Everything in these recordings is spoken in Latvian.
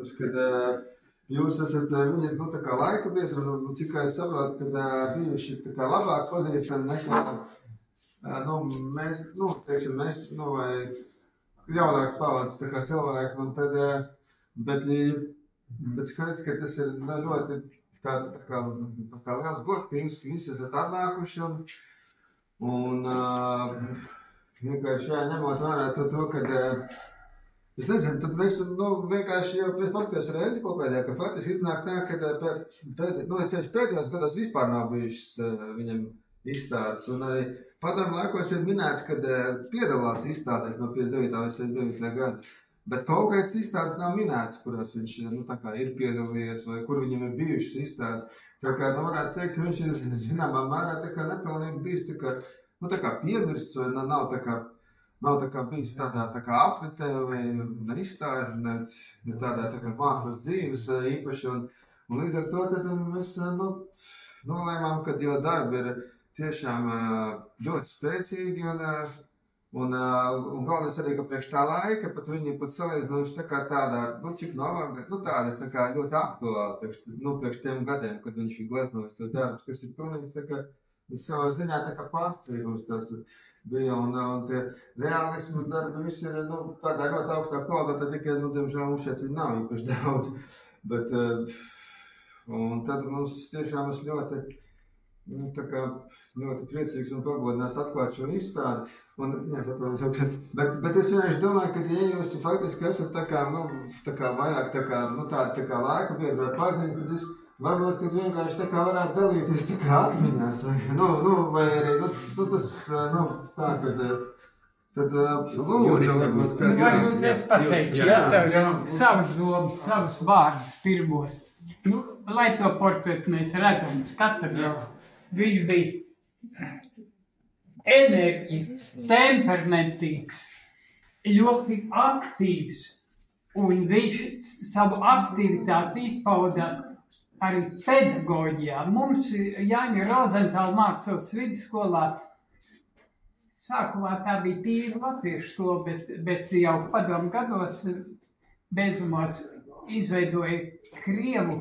protams, kad jūs esat viņi, nu, tā kā laika biedri, un cik es saprotu, kad bijuši tā kā labāk pazīstami nekā, nu, mēs, nu, teiksim, mēs, nu, vai jaunāk pavāds tā kā cilvēki, un tad, bet skaidrs, ka tas ir ļoti tāds tā kā liels gods, ka jūs visi esat atnākuši, un vienkārši ņemot vērā to, kad, es nezinu, tad mēs, nu, vienkārši jau paskatījos ar enciklopēdijā, ka faktiski iznāk tā, ka pēdējos gados vispār nav bijušas viņam izstādes, un arī padomu laikos ir minēts, kad piedalās izstādēs no 59. vai 69. gada, bet konkrētas izstādes nav minētas, kurās viņš, nu, tā kā ir piedalījies, vai kur viņam ir bijušas izstādes. Tā kā, nu, varētu teikt, ka viņš ir, zināmā mērā, tā kā nepilnīgi bijis, tā kā piemirsts, vai nav tā kā bijis tādā tā kā apritē, vai ne izstāžu, ne tādā tā kā mākslas dzīves īpaši, un līdz ar to tad mēs, nu, nolēmām, ka jo darbi ir tiešām ļoti spēcīgi, un galvenais arī, ka priekš tā laika, pat viņi pat salīdzinoši tā kā tādā, nu, cik novāk, nu, tāda tā kā ļoti aktuāla, priekš tiem gadiem, kad viņš ir gleznojis tos darbus, kas ir pilnīgi tā kā, savā ziņā tā kā pārsteigums tāds bija, un tie realismu darbi visi ir, nu, tādā ļoti augstā kvalitātē, tikai, nu, diemžēl mums šeit viņi nav īpaši daudz, bet, un tad mums tiešām es ļoti, nu, tā kā ļoti priecīgs un pagodināts atklāt šo izstādi, bet es vienkārši domāju, ka, ja jūs faktiski esat tā kā, nu, tā kā vairāk tā kā, nu, tā kā laika biedri vai paziņas, tad es varbūt, kad vienkārši tā kā varētu dalīties tā kā atmiņās, vai arī, nu, tas, nu, tā, kad, tad, lūdzu, varbūt, kā varbūt es pateikšu, savus vārdus pirmos. Nu, lai to portretu mēs redzam, skatām, viņš bija enerģisks, temperamentīgs, ļoti aktīvs, un viņš savu aktivitāti izpauda arī pedagoģijā. Mums Jāņa Rozentāla mākslas vidusskolā sākumā tā bija tīra latviešu skola, bet jau padomu gados bezumos izveidoja krievu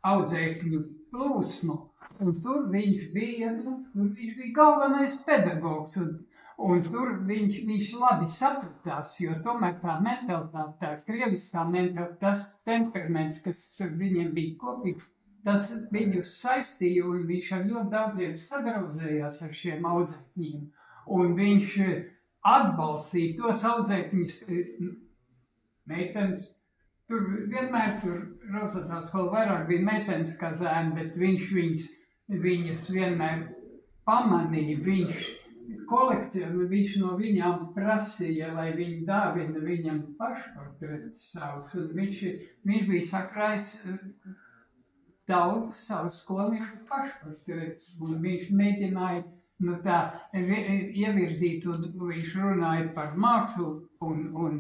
audzēkņu plūsmu, un tur viņš bija galvenais pedagogs, un tur viņš labi sapratās, jo tomēr tā mentalitāte, tā krieviskā mentalitāte, tas temperaments, kas viņiem bija kopīgs, tas viņus saistīja, un viņš ar ļoti daudziem sadraudzējās ar šiem audzēkņiem, un viņš atbalstīja tos audzēkņus, meitenes. Tur vienmēr Rozentāla skola vairāk bija meitenes kā zēni, bet viņš viņas vienmēr pamanīja, viņš kolekcionēja, viņš no viņām prasīja, lai viņi dāvina viņam pašportretus savus, un viņš bija sakrājis daudz savu skolnieku pašportretus, un viņš mēģināja, nu, tā ievirzīt, un viņš runāja par mākslu, un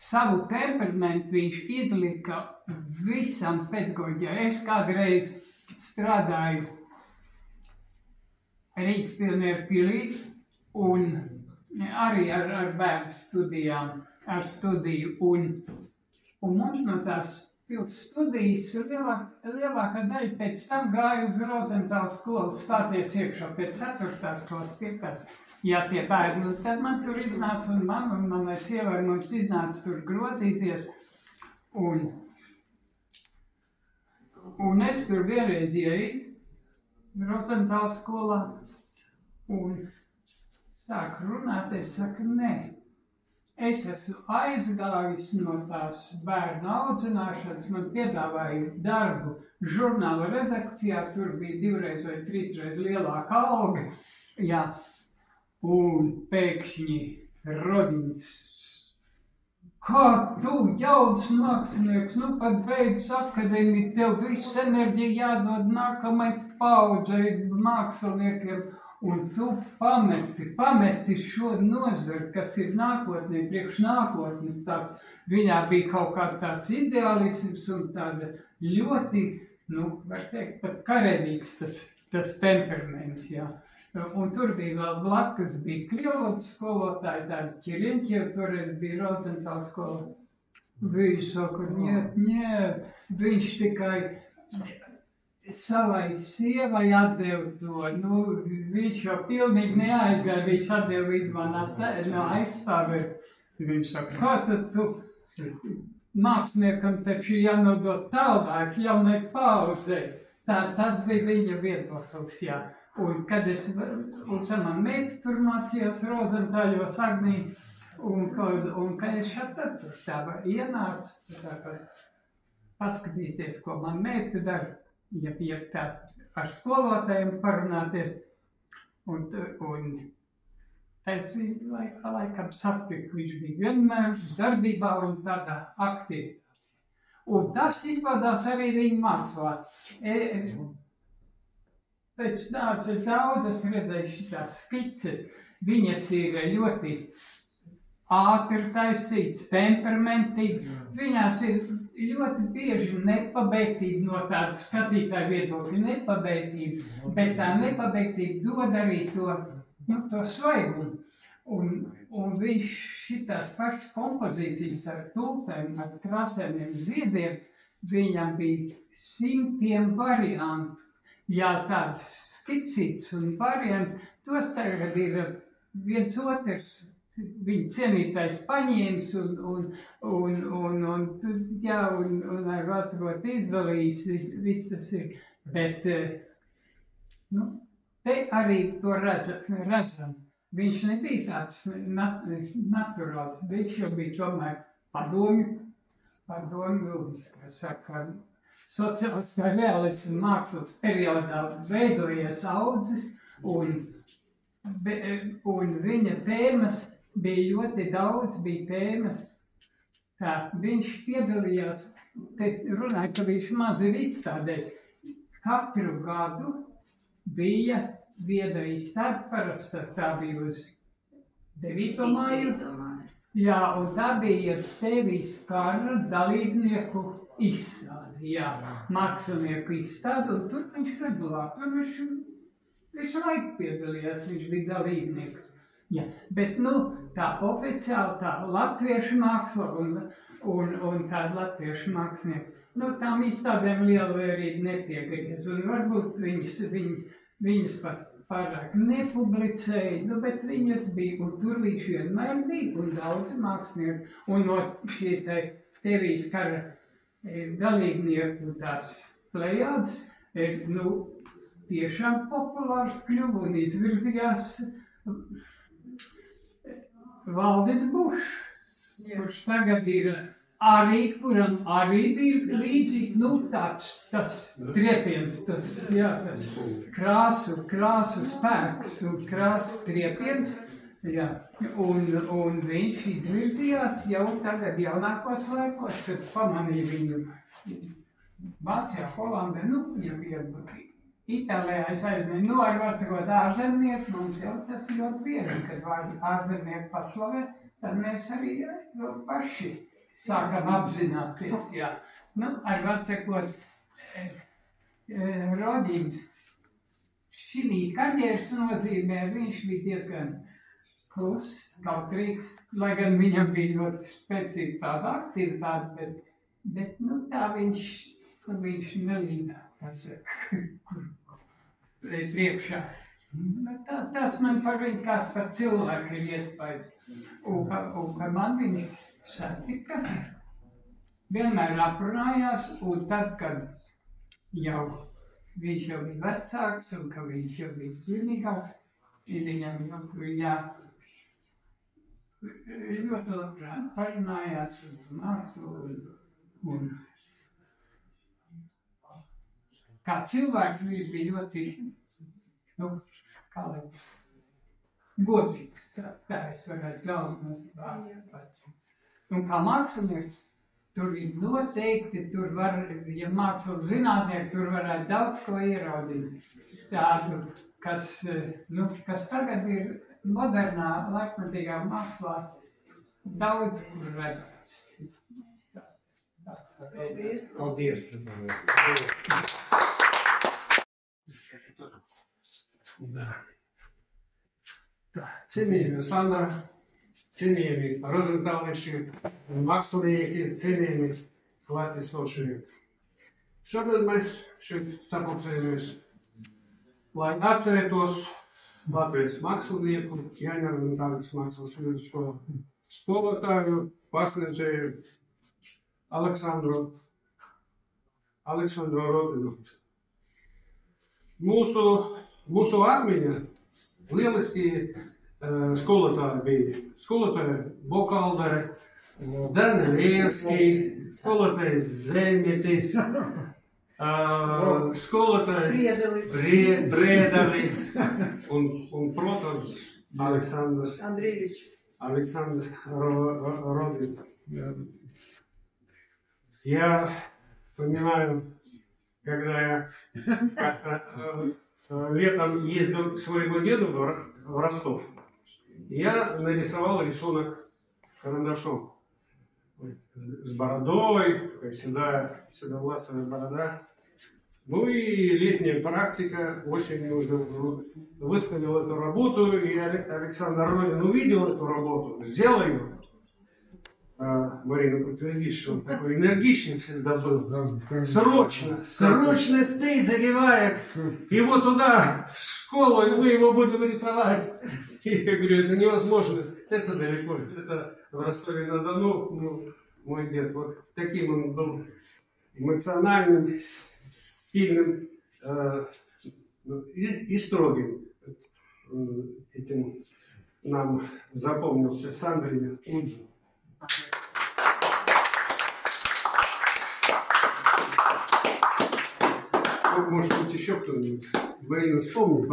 savu temperamentu viņš izlika visam pedagoģijā. Es kādreiz strādāju Rīgas Pionieru pilī un arī ar bērnu studijām, ar studiju. Un mums no tās pils studijas lielākā daļa pēc tam gāja uz Rozentāla skolu stāties iekšā pēc 4. klases 5. Jā, tie bērni, tad man tur iznāca, un manais sievai mums iznāca tur grozīties, un es tur vienreiz ieju Rozentāla skolā, un sāku runāt, es saku, nē, es esmu aizgājis no tās bērnu audzināšanas, man piedāvāja darbu žurnāla redakcijā, tur bija 2 vai 3 lielāka alga, jā. Un pēkšņi Rodiņš, kā tu, jauns mākslinieks, nu pat beidzis akadēmiju, tev viss enerģija jādod nākamai paudzei māksliniekiem, un tu pameti šo nozari, kas ir nākotnē, priekš nākotnes. Viņā bija kaut kā tāds ideālisms un tāda ļoti, nu, var teikt, pat karavīgs tas temperaments, jā. Un tur bija vēl blakus, bija Krievlotas skolotāji, tādi Ķiriņķievi, toreiz bija Rozentāls skola. Viņš saka, viņš tikai savai sievai atdeva to, viņš jau pilnīgi neaizgāja, viņš atdeva Vidmanā aizstāvēt. Viņš saka, kā tad tu māksliniekam taču jānodot tālāk, jaunai paudzei. Tāds bija viņa viedoklis, jā. Un kad tā man meita tur mācījās Rozentāļos Agnī, un kad es šeit tad tā ienācu, paskatīties, ko man meita dara, ja tā ar skolotājiem parunāties, un es viņu laikam saptiku, viņš bija vienmēr darbībā un tādā aktivitāte. Un tas izpaudās arī viņa mākslā. Pēc daudz es redzēju šitās skices, viņas ir ļoti ātri taisītas, temperamentīgi, viņās ir ļoti bieži nepabeigtība no tāda skatītāja viedokļa, nepabeigtība, bet tā nepabeigtība dod arī to svaigumu. Un viņš šitās pašas kompozīcijas ar tulpēm, ar krāsainiem ziediem, viņam bija 100 variantu. Jā, tāds skicīts un variants, tos tagad ir viens otrs, viņa cienītais paņēmis un ar vācot izdalījis, viss tas ir. Bet, te arī to redzam. Viņš nebija tāds naturāls, viņš jau bija tomēr padomju, kas saka, sociāliskā realisma mākslas periodā veidojies audzis, un viņa tēmas bija ļoti daudz, bija tēmas, kā viņš piedalījās, te runāja, ka viņš maz ir izstādēs. Katru gadu bija vieda izstāde, parasti tā bija uz 9. māju. Jā, un tā bija Tēvijas kara dalībnieku izstāde, jā, mākslinieku izstāde, un tur viņš regulāri, tur viņš visu laiku piedalījās, viņš bija dalībnieks. Jā, bet, tā oficiāli tā latviešu māksla un tāda latviešu mākslinieka, tām izstādēm liela vērība nepiegriez, un varbūt viņas pat pārāk nepublicēja, bet viņas bija, un tur viņš vienmēr bija, un daudzi mākslinieki, un no šie Tēvijas kara dalībnieku tās plejādes, tiešām populārs kļuva un izvirzījās Valdis Bušs, kurš tagad ir arī, kuram arī bija līdzīgi, tas triepiens, tas krāsu spēks un krāsu triepiens, jā, un viņš izvirzījās jau tagad jaunākos laikos, kad pamanīja viņu Vācijā, Holandē, Itālijā es aizmēju, ar vārdsakot ārzemnieku, mums jau tas ļoti viegli, kad ārzemnieku paslavē, tad mēs arī paši sākam apzināties, jā. Ar vārdsakot, Rodīns šī karjeras nozīmē, viņš bija diezgan kluss, kautrīgs, lai gan viņam bija ļoti spēcīga tāda aktivitāte, bet tā viņš nelīdā, priekšā. Tas man par viņu kā par cilvēku ir iespējas. Un ka man viņa satika, vienmēr aprunājās, un tad, kad viņš jau bija vecāks, un ka viņš jau bija slimīgāks, viņam ļoti labprāt parunājās un mākslu, un kā cilvēks viņš bija ļoti, godīgs, tā es varētu galvenos vārds. Un kā mākslinieks, tur ir noteikti, tur var, ja mākslas zinātnieki, tur varētu daudz ko ieraudzīt. Tādu, kas tagad ir modernā, laikmatīgā mākslā, daudz kur redzēts. Paldies! Cienījami Sandra, cienījami Rozentālieši, mākslinieki, cienījami klātesošie. Šodien mēs šeit sapulcējamies, lai atcerētos Latvijas mākslinieku, Jāņa Rozentāliešu mākslas vidusskolu skolotāju, pasniedzēju Aleksandru Rodinu. Mūsu atmiņa lieliski skolotāji bija. Skolotāji Bokaldere, Danilevski, skolotājs Zemietis, skolotājs Brēdelis un protams, Aleksandrs Rodins. Я вспоминаю, когда я как-то летом ездил к своему деду в Ростов, я нарисовал рисунок карандашом с бородой, такая седовласая борода. Ну и летняя практика, осенью уже выставил эту работу, и Александр Родин увидел эту работу, взял ее. Марина подтвердит, что он такой энергичный всегда был. Срочно стоит, загибая его сюда, в школу, и мы его будем рисовать. И я говорю, это невозможно, это далеко, это в Ростове-на-Дону. Ну, мой дед, вот таким он был эмоциональным, сильным и строгим. Этим нам запомнился Сандрин Унзу. Может быть, еще кто-нибудь. Марина, вспомни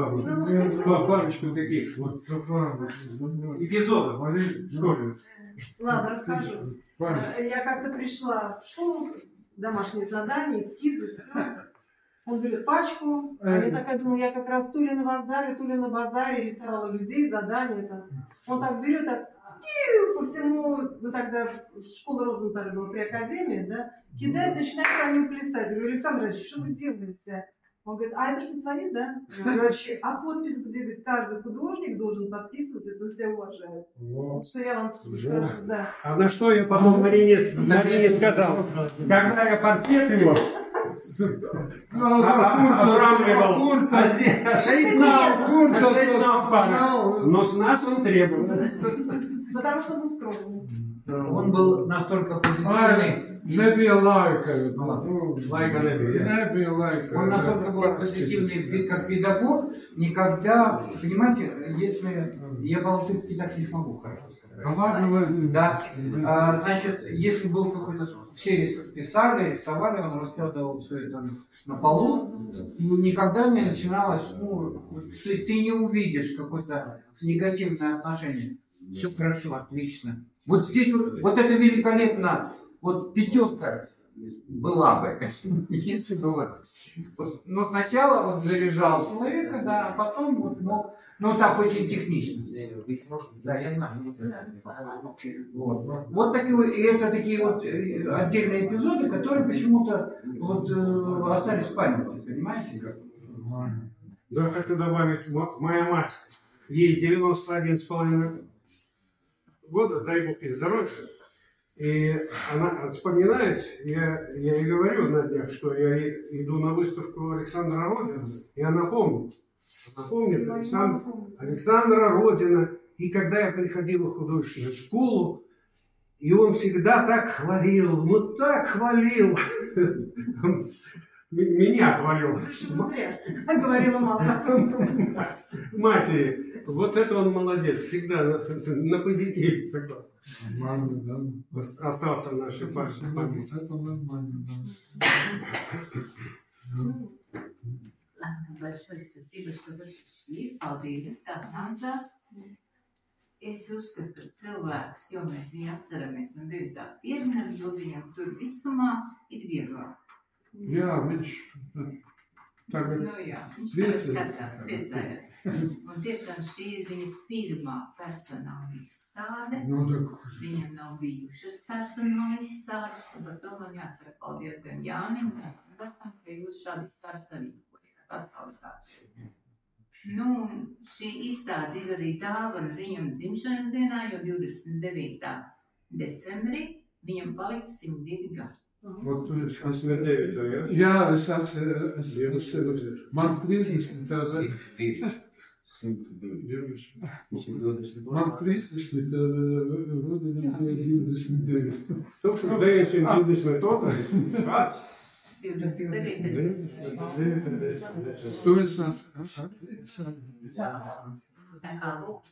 парочку таких вот эпизодов в школе. Ладно, расскажу. Я как-то пришла в школу, домашние задания, эскизы, все. Он берет пачку, а я такая думаю, я как раз то ли на вокзале, то ли на базаре рисовала людей, задания там. Он так берет, так по всему, ну тогда школа Розенталя была при академии, да, кидает, начинает по ним плясать. Я говорю, Александр Ильич, что вы делаете? Он говорит, а это что твои, да? Я говорю, а подпись, где говорит, каждый художник должен подписываться, если он себя уважает. Вот. Что я вам скажу, да. А на что я потом Марине сказал? Когда я портрет его обрамливал, шейтнал пару, но с нас он требовал. Потому что он скромный. Он был настолько позитивный. Не bija laika. Лайка не bija. Он настолько был позитивный, как педагог, никогда, понимаете, если я по-латышски так не смогу хорошо сказать. Да. Значит, если был какой-то, все писали, рисовали, он раскладывал все это на полу, никогда не начиналось, ну, ты не увидишь какое-то негативное отношение. Все хорошо, отлично. Вот здесь вот это великолепно, вот пятерка была бы, если бы вот, но сначала он заряжал человека, да, а потом вот мог, ну так очень технично. Да, я знаю. Вот такие, и это такие вот отдельные эпизоды, которые почему-то вот остались в памяти, понимаете как? Да, хочу добавить, моя мать, ей 91,5 года, дай бог ей здоровья. И она вспоминает, я ей говорю на днях, что я иду на выставку Александра Родина, и она помнит. Она помнит Александра Родина. И когда я приходил в художественную школу, и он всегда так хвалил, ну так хвалил. Меня хвалил. Совершенно зря, говорила мама. Матери. Вот это он молодец. Всегда на позитиве. Остался в нашей памяти. Это нормально, да. Ладно, большое спасибо, что вы пришли. Paldies, kā nācāt. Es uzskatu, ka cilvēks, jo mēs viņu atceramies un biežāk pieminam, jo viņam tur visumā ir vieglāk. Jā, viņš tagad Nu jā, viņš to skatās, priecājās. Un tiešām šī ir viņa pirmā personāla izstāde. Viņam nav bijušas personāla izstādes, un par to man jāsaka paldies gan Jānim, gan Rotam, ka jūs šādi izstādes arī atsaucāties. Nu, šī izstāde ir arī dāvana viņam dzimšanas dienā, jo 29. decembrī viņam paliks 102 gadi. Вот, Es nedevu to, ja? jā, es atceros. Man 30. gada. 102. Man 30. rudenī bija 29. 1922. gads. 29. Tu esi Tā kā lūk,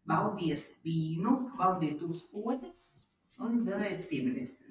baudiet vīnu, baudiet uz potes un vēlreiz pieminēsim.